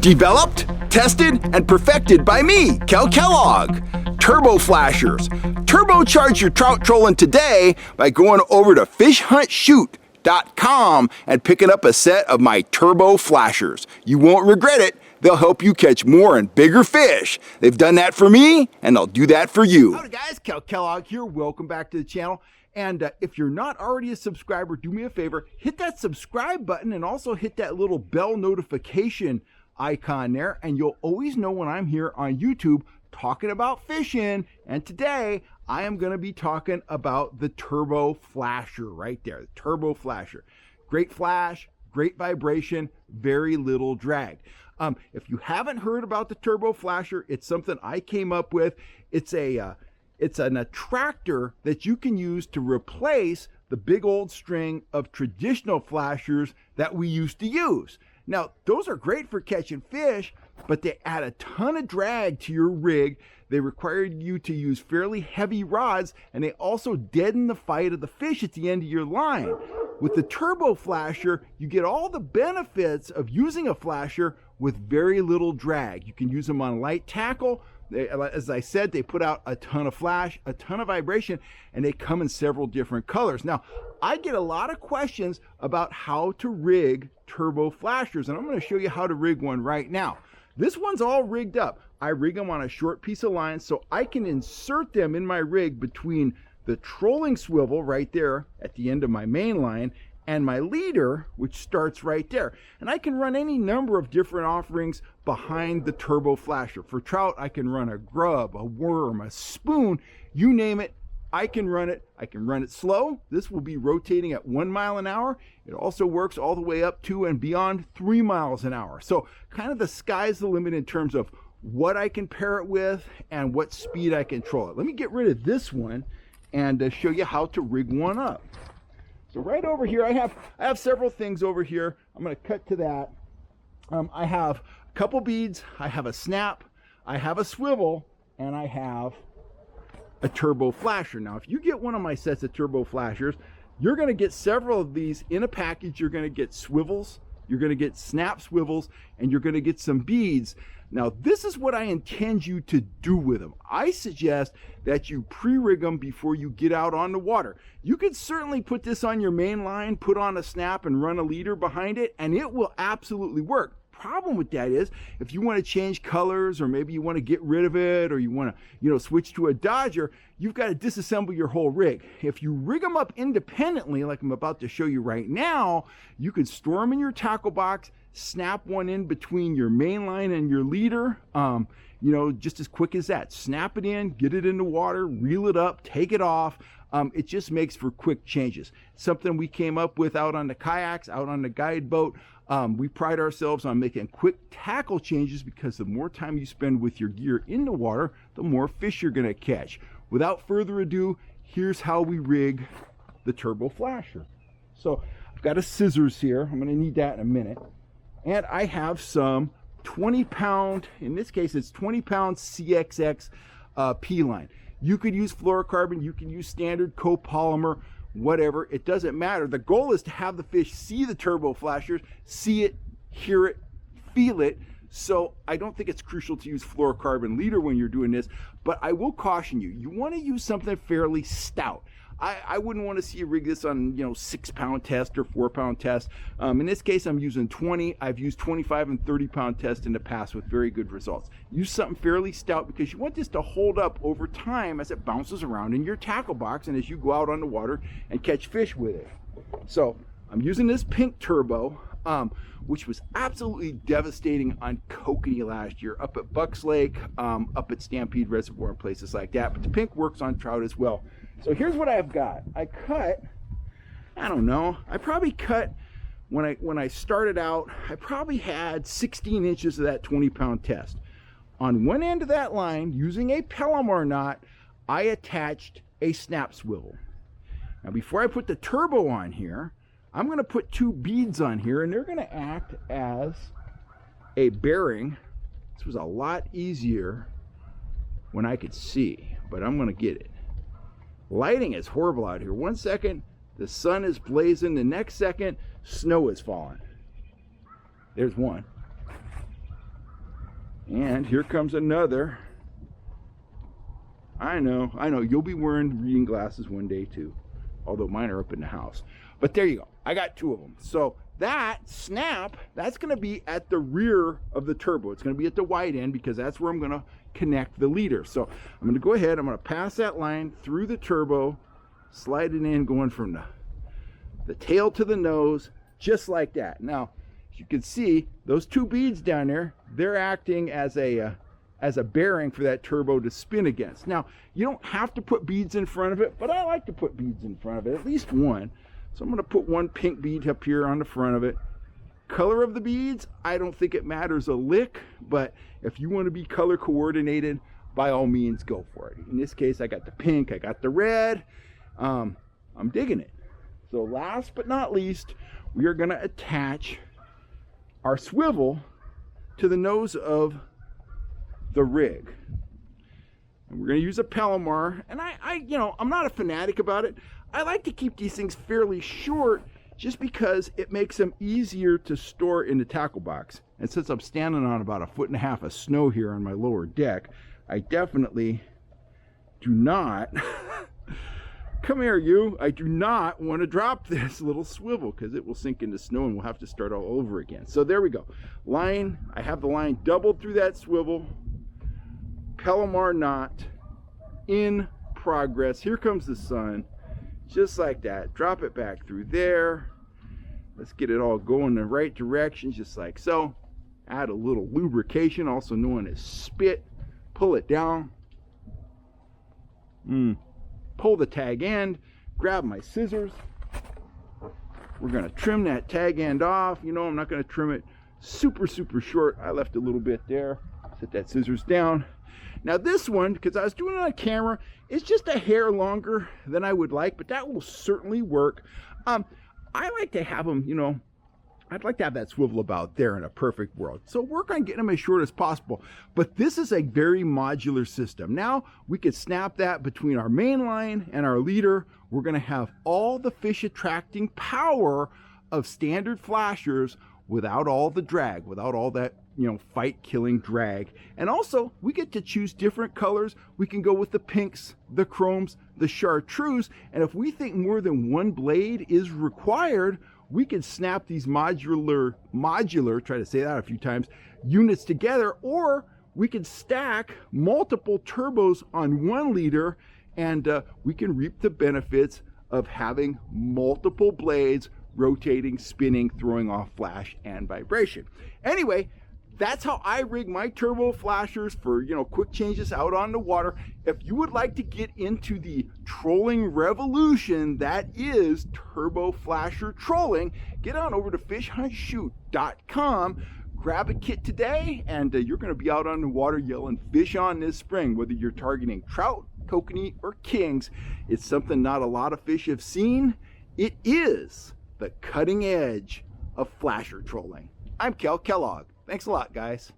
Developed, tested, and perfected by me, Kel Kellogg. Turbo Flashers. Turbocharge your trout trolling today by going over to fishhuntshoot.com and picking up a set of my Turbo Flashers. You won't regret it. They'll help you catch more and bigger fish. They've done that for me, and they'll do that for you. Howdy guys, Kel Kellogg here. Welcome back to the channel. And if you're not already a subscriber, do me a favor, hit that subscribe button and also hit that little bell notification icon there, and you'll always know when I'm here on YouTube talking about fishing. And today I am going to be talking about the Turbo Flasher right there, the Turbo Flasher. Great flash, great vibration, very little drag. If you haven't heard about the Turbo Flasher, it's something I came up with. It's an attractor that you can use to replace the big old string of traditional flashers that we used to use. Now, those are great for catching fish, but they add a ton of drag to your rig. They require you to use fairly heavy rods, and they also deaden the fight of the fish at the end of your line. With the Turbo Flasher, you get all the benefits of using a flasher with very little drag. You can use them on light tackle. As I said, they put out a ton of flash, a ton of vibration, and they come in several different colors. Now, I get a lot of questions about how to rig Turbo Flashers, and I'm going to show you how to rig one right now. This one's all rigged up. I rig them on a short piece of line so I can insert them in my rig between the trolling swivel right there at the end of my main line and my leader, which starts right there. And I can run any number of different offerings behind the Turbo Flasher. For trout, I can run a grub, a worm, a spoon, you name it, I can run it. I can run it slow. This will be rotating at 1 mile an hour. It also works all the way up to and beyond 3 miles an hour. So kind of the sky's the limit in terms of what I can pair it with and what speed I control it. Let me get rid of this one and show you how to rig one up. So right over here, I have several things over here. I'm going to cut to that. I have a couple beads, I have a snap, I have a swivel, and I have a Turbo Flasher. Now, if you get one of my sets of Turbo Flashers, you're going to get several of these in a package. You're going to get swivels, you're going to get snap swivels, and you're going to get some beads. Now, this is what I intend you to do with them. I suggest that you pre-rig them before you get out on the water. You could certainly put this on your main line, put on a snap, and run a leader behind it, and it will absolutely work. Problem with that is, if you want to change colors, or maybe you want to get rid of it, or you want to, switch to a Dodger, you've got to disassemble your whole rig. If you rig them up independently, like I'm about to show you right now, you can store them in your tackle box, snap one in between your main line and your leader, just as quick as that. Snap it in, get it in the water, reel it up, take it off. It just makes for quick changes. Something we came up with out on the kayaks, out on the guide boat. We pride ourselves on making quick tackle changes because the more time you spend with your gear in the water, the more fish you're going to catch. Without further ado, here's how we rig the Turbo Flasher. So I've got a scissors here. I'm going to need that in a minute. And I have some 20-pound, in this case it's 20-pound CXX P-line. You could use fluorocarbon, you can use standard copolymer, whatever, it doesn't matter. The goal is to have the fish see the Turbo Flashers, see it, hear it, feel it. So I don't think it's crucial to use fluorocarbon leader when you're doing this, but I will caution you, you want to use something fairly stout. I wouldn't want to see you rig this on 6-pound test or 4-pound test. In this case, I'm using 20. I've used 25 and 30-pound tests in the past with very good results. Use something fairly stout because you want this to hold up over time as it bounces around in your tackle box and as you go out on the water and catch fish with it. So I'm using this pink Turbo, which was absolutely devastating on kokanee last year up at Bucks Lake, up at Stampede Reservoir and places like that. But the pink works on trout as well. So here's what I've got. I probably cut, when I started out, I probably had 16 inches of that 20-pound test. On one end of that line, using a Palomar knot, I attached a snap swivel. Now before I put the turbo on here, I'm going to put 2 beads on here, and they're going to act as a bearing. This was a lot easier when I could see, but I'm going to get it. Lighting is horrible out here. 1 second, the sun is blazing. The next second, snow is falling. There's one. And here comes another. I know, you'll be wearing reading glasses one day too. Although mine are up in the house. But there you go, I got 2 of them. So that snap, that's gonna be at the rear of the turbo. It's gonna be at the wide end because that's where I'm gonna connect the leader. So I'm gonna go ahead, I'm gonna pass that line through the turbo, slide it in, going from the tail to the nose, just like that. Now, as you can see, those 2 beads down there, they're acting as a bearing for that turbo to spin against. Now, you don't have to put beads in front of it, but I like to put beads in front of it, at least one. So I'm gonna put 1 pink bead up here on the front of it. Color of the beads, I don't think it matters a lick, but if you want to be color coordinated, by all means, go for it. In this case, I got the pink, I got the red. I'm digging it. So last but not least, we are gonna attach our swivel to the nose of the rig. And we're going to use a Palomar, and I'm not a fanatic about it. I like to keep these things fairly short just because it makes them easier to store in the tackle box. And since I'm standing on about 1.5 feet of snow here on my lower deck, I definitely do not come here, you. I do not want to drop this little swivel because it will sink into snow and we'll have to start all over again. So there we go. Line, I have the line doubled through that swivel. Palomar knot in progress. Here comes the sun. Just like that. Drop it back through there. Let's get it all going in the right direction, just like so. Add a little lubrication, also known as spit. Pull it down. Pull the tag end. Grab my scissors. We're going to trim that tag end off. I'm not going to trim it super short. I left a little bit there. Set that scissors down. Now this one, because I was doing it on camera, it's just a hair longer than I would like, but that will certainly work. I like to have them, I'd like to have that swivel about there in a perfect world. So work on getting them as short as possible. But this is a very modular system. Now we could snap that between our main line and our leader. We're going to have all the fish attracting power of standard flashers without all the drag, without all that fight killing drag. And also we get to choose different colors. We can go with the pinks, the chromes, the chartreuse, and if we think more than 1 blade is required, we can snap these modular, try to say that a few times, units together, or we can stack multiple turbos on 1 leader, and we can reap the benefits of having multiple blades rotating, spinning, throwing off flash and vibration. Anyway, that's how I rig my turbo flashers for, quick changes out on the water. If you would like to get into the trolling revolution that is turbo flasher trolling, get on over to fishhuntshoot.com. Grab a kit today, and you're going to be out on the water yelling fish on this spring, whether you're targeting trout, kokanee, or kings. It's something not a lot of fish have seen. It is the cutting edge of flasher trolling. I'm Kel Kellogg. Thanks a lot, guys.